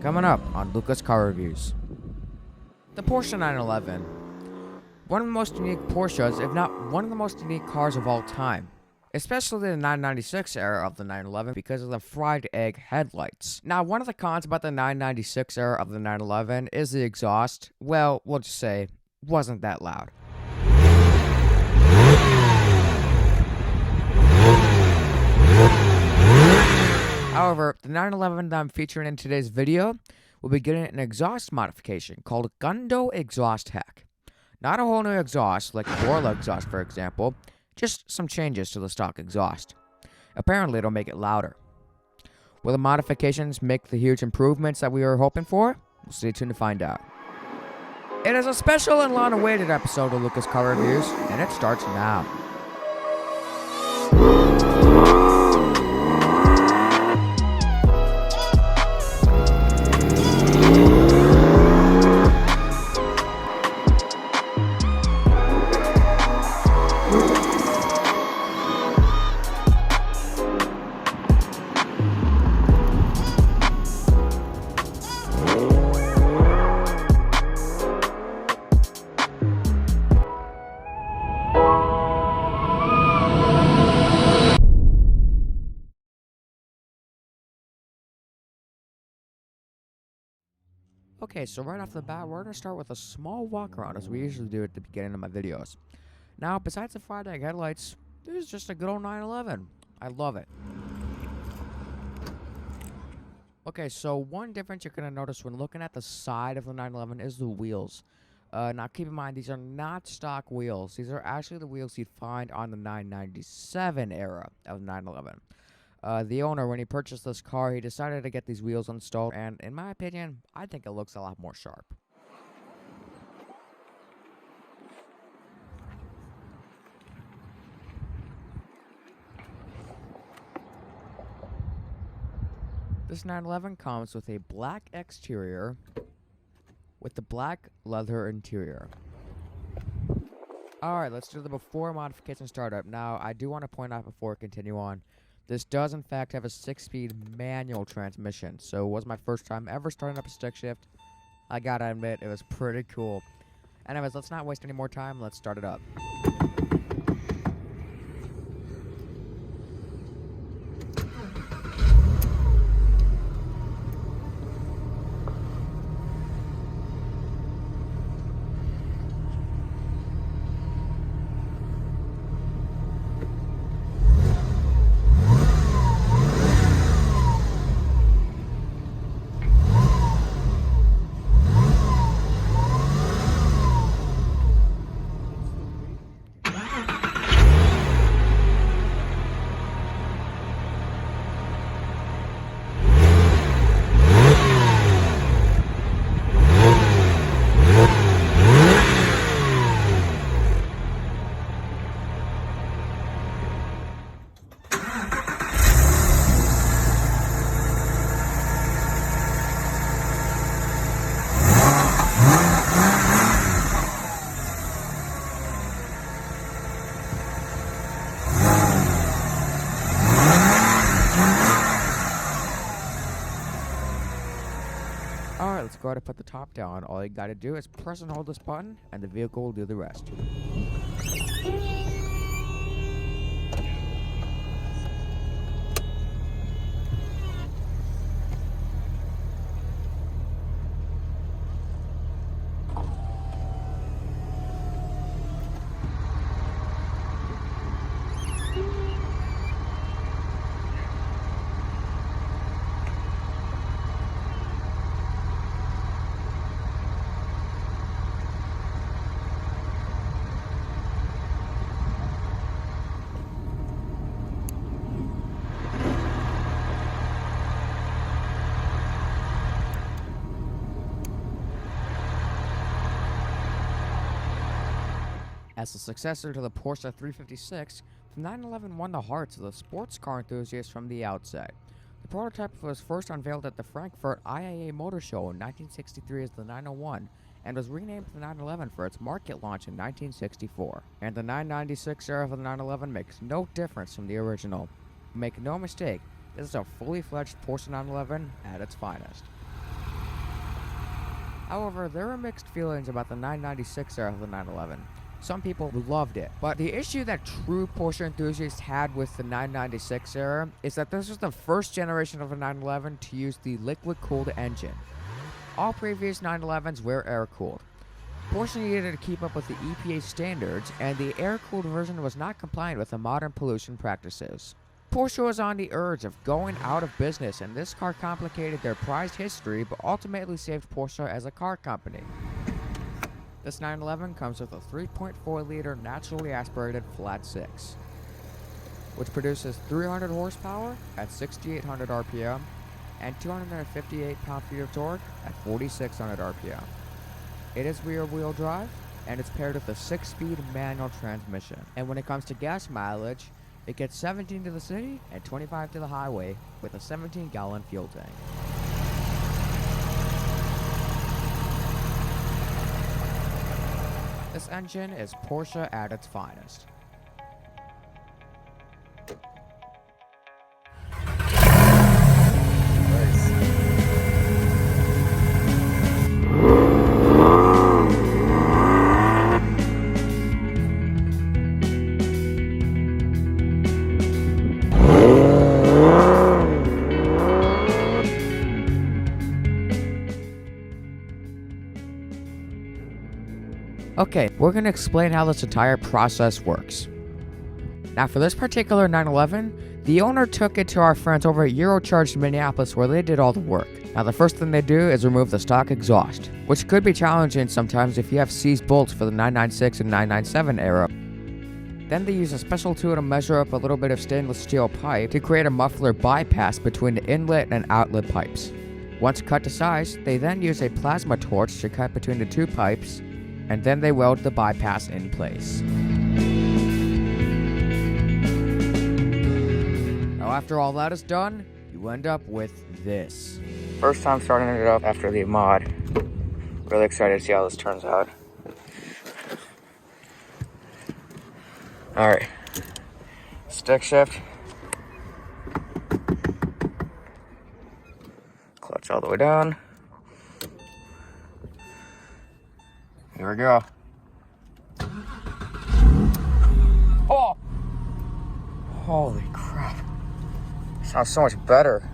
Coming up on Luca's Car Reviews. The Porsche 911. One of the most unique Porsches, if not one of the most unique cars of all time. Especially the 996 era of the 911 because of the fried egg headlights. Now, one of the cons about the 996 era of the 911 is the exhaust, well, we'll just say, wasn't that loud. However, the 911 that I'm featuring in today's video will be getting an exhaust modification called Gundo Exhaust Hack. Not a whole new exhaust like a Cabriolet exhaust, for example, just some changes to the stock exhaust. Apparently, it'll make it louder. Will the modifications make the huge improvements that we were hoping for? We'll stay tuned to find out. It is a special and long-awaited episode of Luca's Car Reviews, and it starts now. Okay, so right off the bat, we're going to start with a small walk around as we usually do at the beginning of my videos. Now, besides the fried egg headlights, this is just a good old 911. I love it. Okay, so one difference you're going to notice when looking at the side of the 911 is the wheels. Now, keep in mind, these are not stock wheels. These are actually the wheels you'd find on the 997 era of 911. The owner, when he purchased this car, he decided to get these wheels installed, and in my opinion, I think it looks a lot more sharp. This 911 comes with a black exterior with the black leather interior. Alright, let's do the before modification startup. Now, I do want to point out before I continue on, this does, in fact, have a 6-speed manual transmission, so it was my first time ever starting up a stick shift. I gotta admit, it was pretty cool. Anyways, let's not waste any more time. Let's start it up. Alright, let's go ahead and put the top down. All you gotta do is press and hold this button, and the vehicle will do the rest. As the successor to the Porsche 356, the 911 won the hearts of the sports car enthusiasts from the outset. The prototype was first unveiled at the Frankfurt IAA Motor Show in 1963 as the 901, and was renamed the 911 for its market launch in 1964. And the 996 era of the 911 makes no difference from the original. Make no mistake, this is a fully fledged Porsche 911 at its finest. However, there were mixed feelings about the 996 era of the 911. Some people loved it, but the issue that true Porsche enthusiasts had with the 996 era is that this was the first generation of a 911 to use the liquid-cooled engine. All previous 911s were air-cooled. Porsche needed to keep up with the EPA standards, and the air-cooled version was not compliant with the modern pollution practices. Porsche was on the urge of going out of business, and this car complicated their prized history but ultimately saved Porsche as a car company. This 911 comes with a 3.4-liter naturally aspirated flat 6, which produces 300 horsepower at 6,800 RPM and 258 pound-feet of torque at 4,600 RPM. It is rear-wheel drive, and it's paired with a 6-speed manual transmission. And when it comes to gas mileage, it gets 17 to the city and 25 to the highway with a 17-gallon fuel tank. This engine is Porsche at its finest. Okay, we're going to explain how this entire process works. Now for this particular 911, the owner took it to our friends over at Eurocharge in Minneapolis where they did all the work. Now the first thing they do is remove the stock exhaust, which could be challenging sometimes if you have seized bolts for the 996 and 997 era. Then they use a special tool to measure up a little bit of stainless steel pipe to create a muffler bypass between the inlet and outlet pipes. Once cut to size, they then use a plasma torch to cut between the two pipes, and then they weld the bypass in place. Now after all that is done, you end up with this. First time starting it up after the mod. Really excited to see how this turns out. Alright, stick shift. Clutch all the way down. Here we go. Oh! Holy crap. Sounds so much better.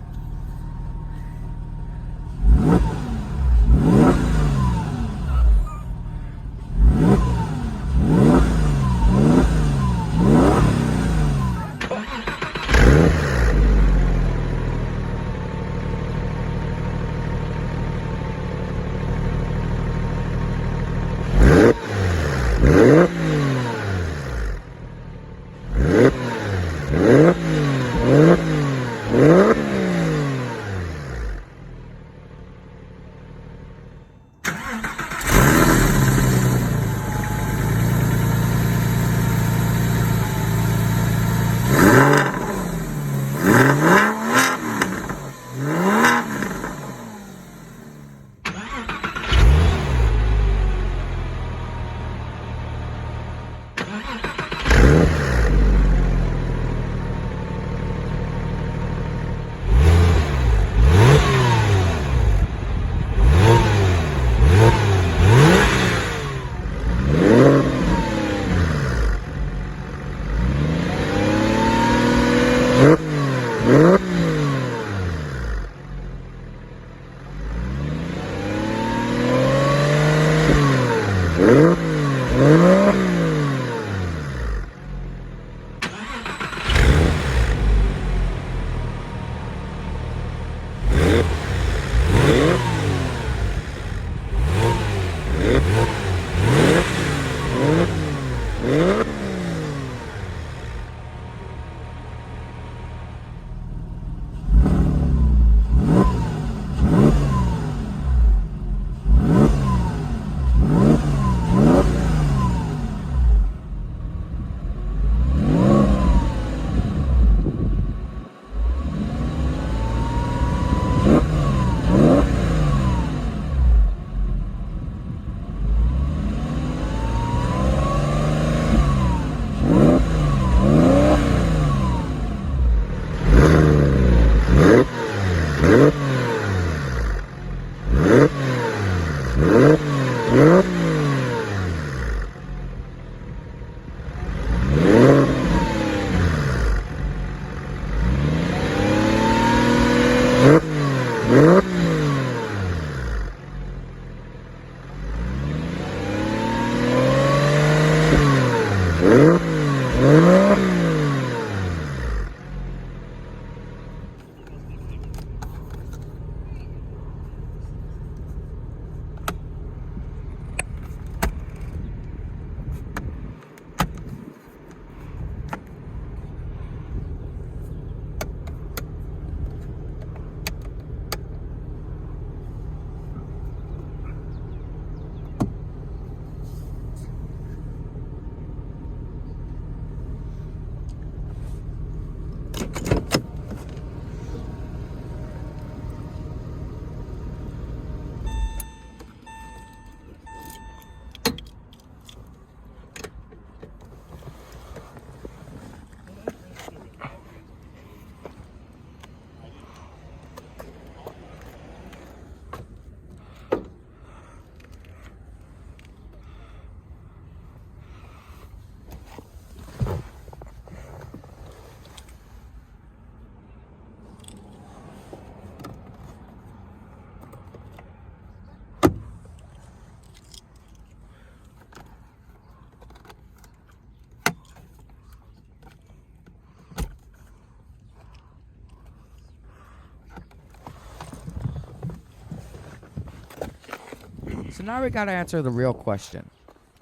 So now we gotta answer the real question.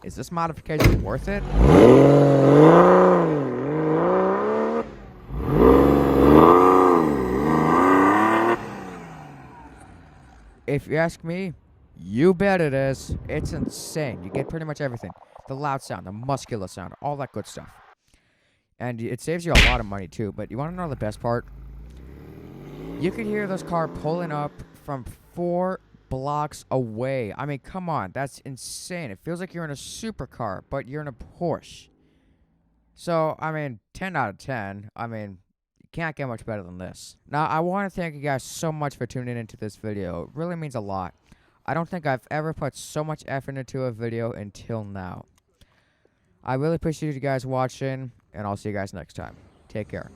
Is this modification worth it? If you ask me, you bet it is. It's insane. You get pretty much everything. The loud sound, the muscular sound, all that good stuff. And it saves you a lot of money too. But you want to know the best part? You could hear this car pulling up from 4 blocks away. I mean, come on. That's insane. It feels like you're in a supercar, but you're in a Porsche. So, I mean, 10 out of 10. I mean, you can't get much better than this. Now, I want to thank you guys so much for tuning into this video. It really means a lot. I don't think I've ever put so much effort into a video until now. I really appreciate you guys watching, and I'll see you guys next time. Take care.